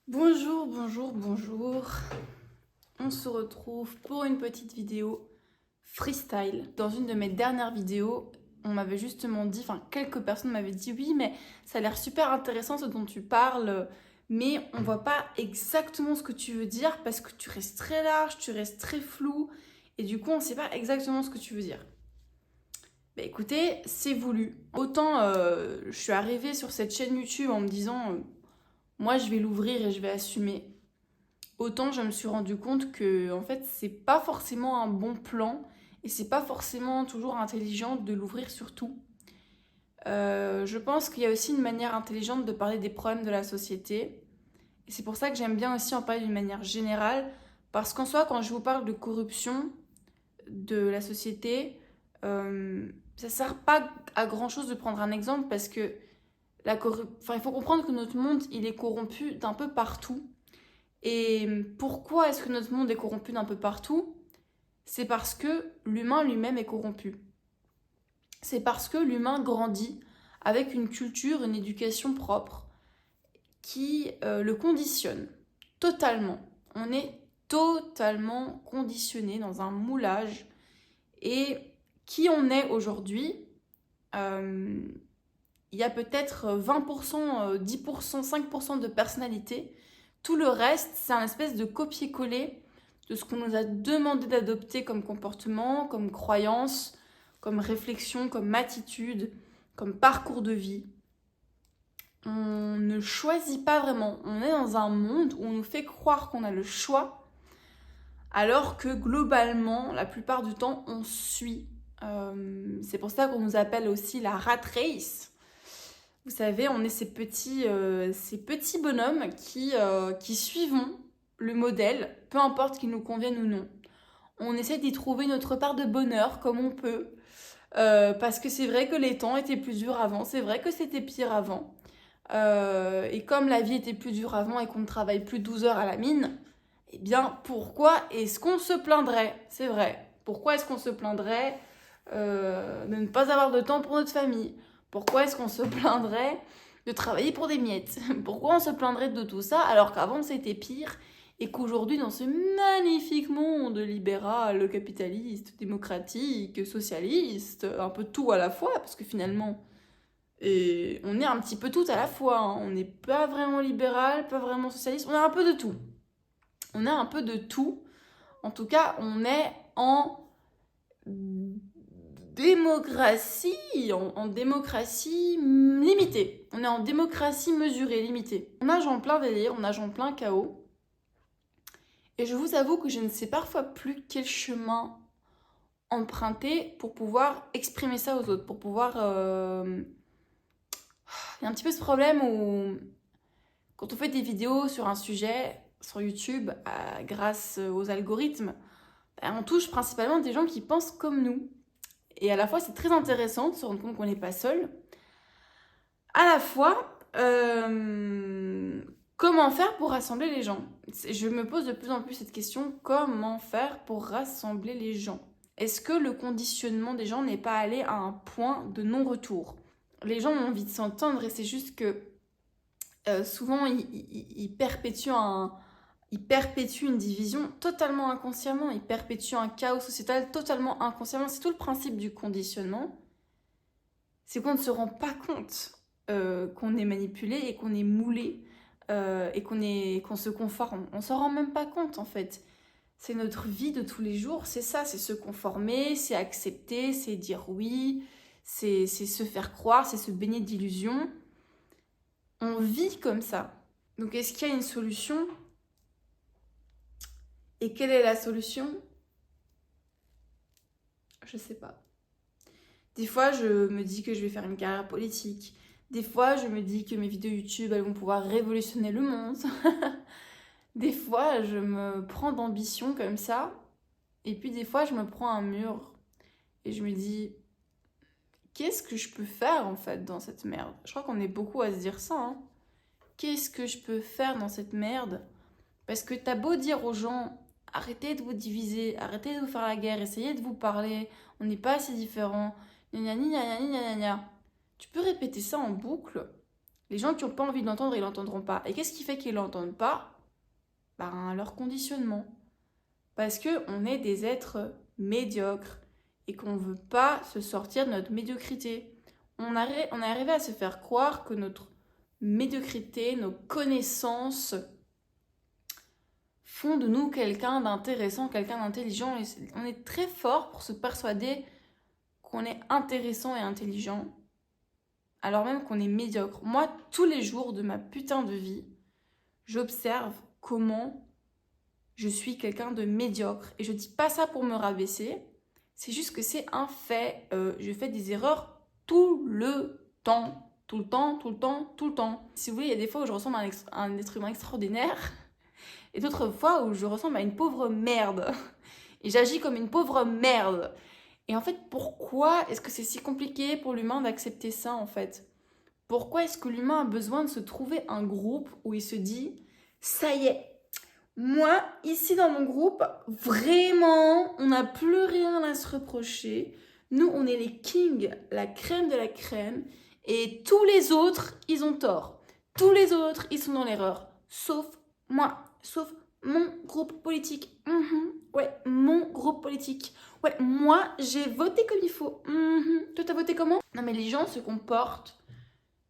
Bonjour, bonjour, bonjour. On se retrouve pour une petite vidéo freestyle. Dans une de mes dernières vidéos, on m'avait justement dit, quelques personnes m'avaient dit oui, mais ça a l'air super intéressant ce dont tu parles, mais on voit pas exactement ce que tu veux dire parce que tu restes très large, tu restes très flou, et du coup on sait pas exactement ce que tu veux dire. Bah écoutez, c'est voulu. Autant je suis arrivée sur cette chaîne YouTube en me disant moi je vais l'ouvrir et je vais assumer. Autant je me suis rendu compte que en fait c'est pas forcément un bon plan et c'est pas forcément toujours intelligent de l'ouvrir sur tout. Je pense qu'il y a aussi une manière intelligente de parler des problèmes de la société et c'est pour ça que j'aime bien aussi en parler d'une manière générale parce qu'en soi quand je vous parle de corruption de la société, ça sert pas à grand chose de prendre un exemple parce que il faut comprendre que notre monde il est corrompu d'un peu partout. Et pourquoi est-ce que notre monde est corrompu d'un peu partout? C'est parce que l'humain lui-même est corrompu. C'est parce que l'humain grandit avec une culture, une éducation propre qui le conditionne totalement. On est totalement conditionné dans un moulage. Et qui on est aujourd'hui, euh, il y a peut-être 20%, 10%, 5% de personnalité. Tout le reste, c'est un espèce de copier-coller de ce qu'on nous a demandé d'adopter comme comportement, comme croyance, comme réflexion, comme attitude, comme parcours de vie. On ne choisit pas vraiment. On est dans un monde où on nous fait croire qu'on a le choix, alors que globalement, la plupart du temps, on suit. C'est pour ça qu'on nous appelle aussi la rat race. Vous savez, on est ces petits bonhommes qui suivons le modèle, peu importe qu'il nous convienne ou non. On essaie d'y trouver notre part de bonheur comme on peut, parce que c'est vrai que les temps étaient plus durs avant, c'est vrai que c'était pire avant. Et comme la vie était plus dure avant et qu'on ne travaille plus 12 heures à la mine, eh bien, pourquoi est-ce qu'on se plaindrait? C'est vrai. Pourquoi est-ce qu'on se plaindrait de ne pas avoir de temps pour notre famille? Pourquoi est-ce qu'on se plaindrait de travailler pour des miettes? Pourquoi on se plaindrait de tout ça alors qu'avant c'était pire et qu'aujourd'hui dans ce magnifique monde libéral, capitaliste, démocratique, socialiste, un peu tout à la fois, parce que finalement on est un petit peu tout à la fois, hein. On n'est pas vraiment libéral, pas vraiment socialiste, on a un peu de tout. On a un peu de tout. En tout cas, on est en démocratie, en démocratie limitée. On est en démocratie mesurée, limitée. On nage en plein délire, on nage en plein chaos. Et je vous avoue que je ne sais parfois plus quel chemin emprunter pour pouvoir exprimer ça aux autres, pour pouvoir... Il y a un petit peu ce problème où quand on fait des vidéos sur un sujet sur YouTube, grâce aux algorithmes, on touche principalement des gens qui pensent comme nous. Et à la fois, c'est très intéressant de se rendre compte qu'on n'est pas seul. À la fois, comment faire pour rassembler les gens? Je me pose de plus en plus cette question, comment faire pour rassembler les gens? Est-ce que le conditionnement des gens n'est pas allé à un point de non-retour? Les gens ont envie de s'entendre et c'est juste que souvent ils perpétuent une division totalement inconsciemment, ils perpétuent un chaos sociétal totalement inconsciemment. C'est tout le principe du conditionnement, c'est qu'on ne se rend pas compte qu'on est manipulé et qu'on est moulé et qu'on se conforme. On s'en rend même pas compte en fait. C'est notre vie de tous les jours, c'est ça, c'est se conformer, c'est accepter, c'est dire oui, c'est se faire croire, c'est se baigner d'illusions. On vit comme ça. Donc est-ce qu'il y a une solution? Et quelle est la solution? Je sais pas. Des fois, je me dis que je vais faire une carrière politique. Des fois, je me dis que mes vidéos YouTube, elles vont pouvoir révolutionner le monde. Des fois, je me prends d'ambition comme ça. Et puis des fois, je me prends un mur. Et je me dis, qu'est-ce que je peux faire en fait dans cette merde? Je crois qu'on est beaucoup à se dire ça, hein. Qu'est-ce que je peux faire dans cette merde? Parce que t'as beau dire aux gens, arrêtez de vous diviser, arrêtez de vous faire la guerre, essayez de vous parler, on n'est pas assez différents, gna gna gna gna gna gna gna. Tu peux répéter ça en boucle, Les gens qui n'ont pas envie d'entendre, ils l'entendront pas. Et qu'est-ce qui fait qu'ils l'entendent pas? Leur conditionnement. Parce qu'on est des êtres médiocres et qu'on ne veut pas se sortir de notre médiocrité. On est arrivé à se faire croire que notre médiocrité, nos connaissances font de nous quelqu'un d'intéressant, quelqu'un d'intelligent. Et on est très fort pour se persuader qu'on est intéressant et intelligent, alors même qu'on est médiocre. Moi, tous les jours de ma putain de vie, j'observe comment je suis quelqu'un de médiocre. Et je dis pas ça pour me rabaisser, c'est juste que c'est un fait. Je fais des erreurs tout le temps. Tout le temps, tout le temps, tout le temps. Si vous voulez, il y a des fois où je ressemble à un être humain extraordinaire et d'autres fois où je ressemble à une pauvre merde. Et j'agis comme une pauvre merde. Et en fait, pourquoi est-ce que c'est si compliqué pour l'humain d'accepter ça, en fait? Pourquoi est-ce que l'humain a besoin de se trouver un groupe où il se dit « Ça y est, moi, ici dans mon groupe, vraiment, on n'a plus rien à se reprocher. Nous, on est les kings, la crème de la crème. Et tous les autres, ils ont tort. Tous les autres, ils sont dans l'erreur. Sauf moi, sauf mon groupe politique. Ouais, mon groupe politique. Ouais, moi, j'ai voté comme il faut. Toi, t'as voté comment? Non, mais les gens se comportent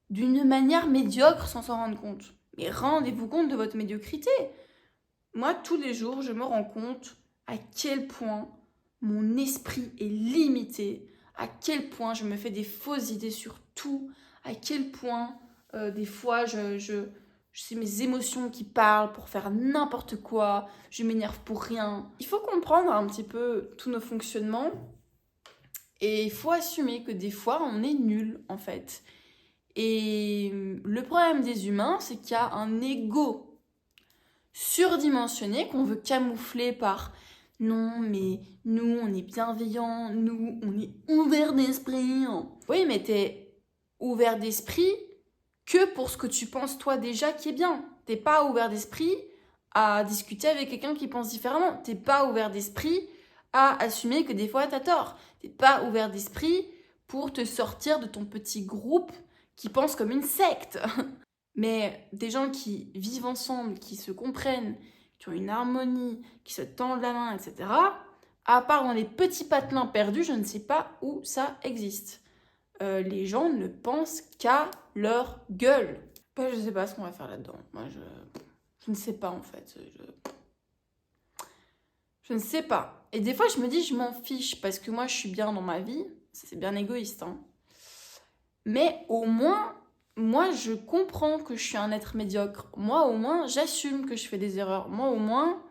d'une manière médiocre sans s'en rendre compte. Mais rendez-vous compte de votre médiocrité. Moi, tous les jours, je me rends compte à quel point mon esprit est limité, à quel point je me fais des fausses idées sur tout, à quel point des fois c'est mes émotions qui parlent pour faire n'importe quoi, je m'énerve pour rien. Il faut comprendre un petit peu tous nos fonctionnements et il faut assumer que des fois on est nul en fait. Et le problème des humains, c'est qu'il y a un ego surdimensionné qu'on veut camoufler par non, mais nous, on est bienveillants, nous, on est ouverts d'esprit. Oui, mais t'es ouvert d'esprit que pour ce que tu penses toi déjà qui est bien. T'es pas ouvert d'esprit à discuter avec quelqu'un qui pense différemment. T'es pas ouvert d'esprit à assumer que des fois t'as tort. T'es pas ouvert d'esprit pour te sortir de ton petit groupe qui pense comme une secte. Mais des gens qui vivent ensemble, qui se comprennent, qui ont une harmonie, qui se tendent la main, etc., à part dans les petits patelins perdus, je ne sais pas où ça existe. Les gens ne pensent qu'à leur gueule. Je ne sais pas ce qu'on va faire là-dedans. Moi, je ne sais pas, en fait. Je ne sais pas. Et des fois, je me dis, je m'en fiche, parce que moi, je suis bien dans ma vie. C'est bien égoïste, hein. Mais au moins, moi, je comprends que je suis un être médiocre. Moi, au moins, j'assume que je fais des erreurs. Moi, au moins,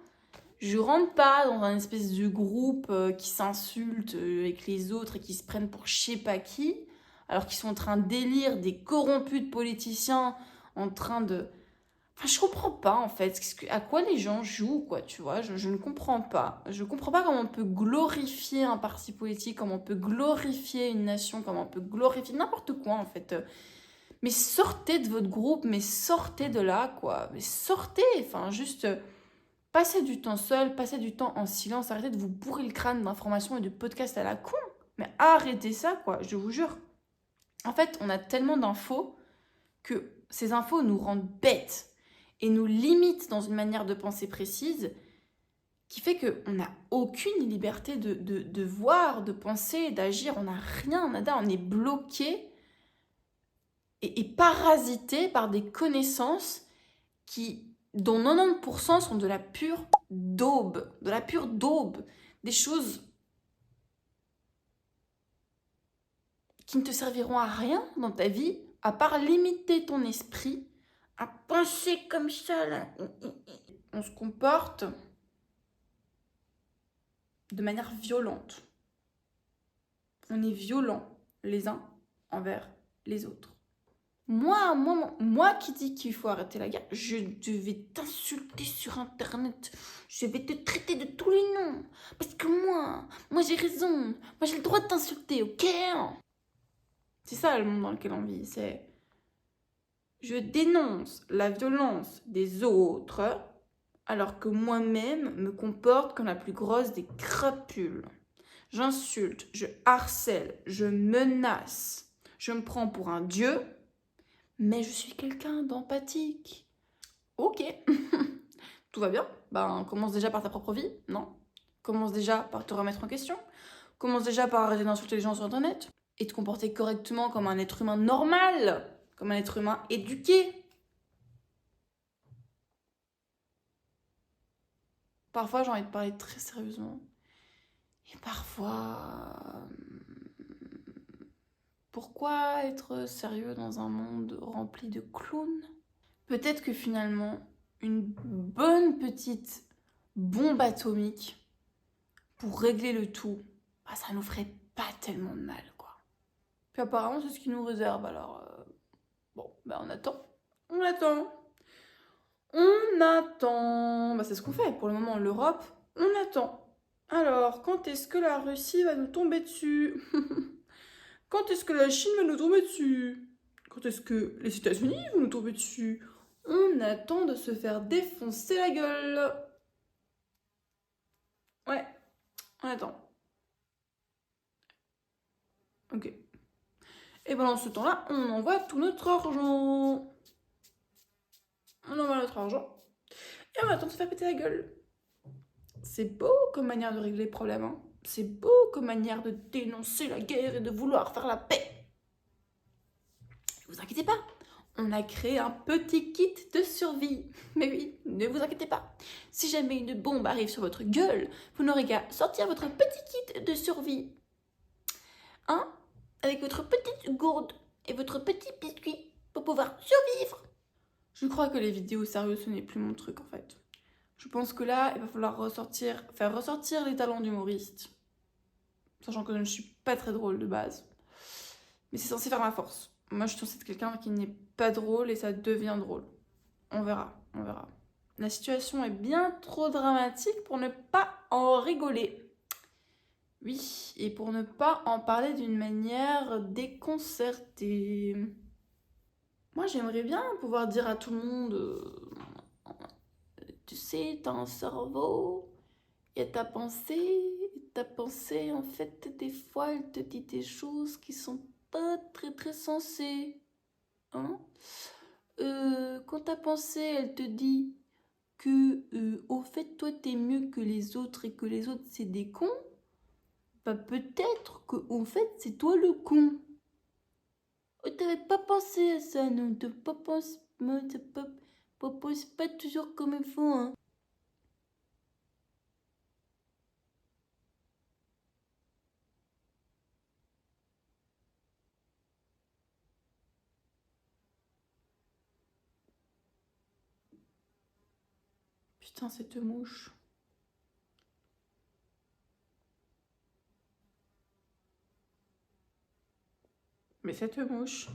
je rentre pas dans un espèce de groupe qui s'insulte avec les autres et qui se prennent pour je sais pas qui, alors qu'ils sont en train d'élire des corrompus de politiciens en train de... Enfin, je comprends pas, en fait, à quoi les gens jouent, quoi, tu vois, je ne comprends pas. Je comprends pas comment on peut glorifier un parti politique, comment on peut glorifier une nation, comment on peut glorifier n'importe quoi, en fait. Mais sortez de votre groupe, mais sortez de là, quoi. Mais sortez, enfin, juste passez du temps seul, passez du temps en silence, arrêtez de vous bourrer le crâne d'informations et de podcasts à la con. Mais arrêtez ça, quoi, je vous jure. En fait, on a tellement d'infos que ces infos nous rendent bêtes et nous limitent dans une manière de penser précise qui fait qu'on n'a aucune liberté de voir, de penser, d'agir. On n'a rien, nada, on est bloqué et parasité par des connaissances dont 90% sont de la pure daube, des choses qui ne te serviront à rien dans ta vie, à part limiter ton esprit à penser comme ça, là. On se comporte de manière violente. On est violents les uns envers les autres. Moi qui dis qu'il faut arrêter la guerre, je vais t'insulter sur Internet. Je vais te traiter de tous les noms. Parce que moi j'ai raison. Moi j'ai le droit de t'insulter, ok? C'est ça le monde dans lequel on vit. C'est... Je dénonce la violence des autres alors que moi-même me comporte comme la plus grosse des crapules. J'insulte, je harcèle, je menace. Je me prends pour un dieu. mais je suis quelqu'un d'empathique. Ok, tout va bien. Ben, commence déjà par ta propre vie, non? Commence déjà par te remettre en question. Commence déjà par arrêter d'insulter les gens sur Internet et te comporter correctement comme un être humain normal, comme un être humain éduqué. Parfois, j'ai envie de parler très sérieusement. Et parfois, pourquoi être sérieux dans un monde rempli de clowns? Peut-être que finalement, une bonne petite bombe atomique pour régler le tout, bah, ça nous ferait pas tellement de mal, quoi. Puis apparemment, c'est ce qui nous réserve, alors bon, bah on attend. On attend. On attend. Bah, c'est ce qu'on fait pour le moment. L'Europe, on attend. Alors, quand est-ce que la Russie va nous tomber dessus? Quand est-ce que la Chine va nous tomber dessus? Quand est-ce que les États-Unis vont nous tomber dessus? On attend de se faire défoncer la gueule. Ouais, on attend. Ok. Et pendant ce temps-là, on envoie tout notre argent. On envoie notre argent. Et on attend de se faire péter la gueule. C'est beau comme manière de régler les problèmes. Hein. C'est beau comme manière de dénoncer la guerre et de vouloir faire la paix. Ne vous inquiétez pas, on a créé un petit kit de survie. Mais oui, ne vous inquiétez pas. Si jamais une bombe arrive sur votre gueule, vous n'aurez qu'à sortir votre petit kit de survie. Hein? Avec votre petite gourde et votre petit biscuit pour pouvoir survivre. Je crois que les vidéos sérieuses, ce n'est plus mon truc en fait. Je pense que là, il va falloir faire ressortir les talents d'humoriste. Sachant que je ne suis pas très drôle de base. Mais c'est censé faire ma force. Moi, je suis censée être quelqu'un qui n'est pas drôle et ça devient drôle. On verra, on verra. La situation est bien trop dramatique pour ne pas en rigoler. Oui, et pour ne pas en parler d'une manière déconcertée. Moi, j'aimerais bien pouvoir dire à tout le monde, tu sais, t'as un cerveau, et ta pensée, en fait, des fois, elle te dit des choses qui sont pas très très sensées. Hein? Quand ta pensée, elle te dit que, au fait, toi, t'es mieux que les autres et que les autres, c'est des cons, bah peut-être que, au fait, c'est toi le con. Oh, t'avais pas pensé à ça, non? T'as pas pensé, pas pense pas toujours comme il faut, hein. Putain, cette mouche. Mais cette mouche.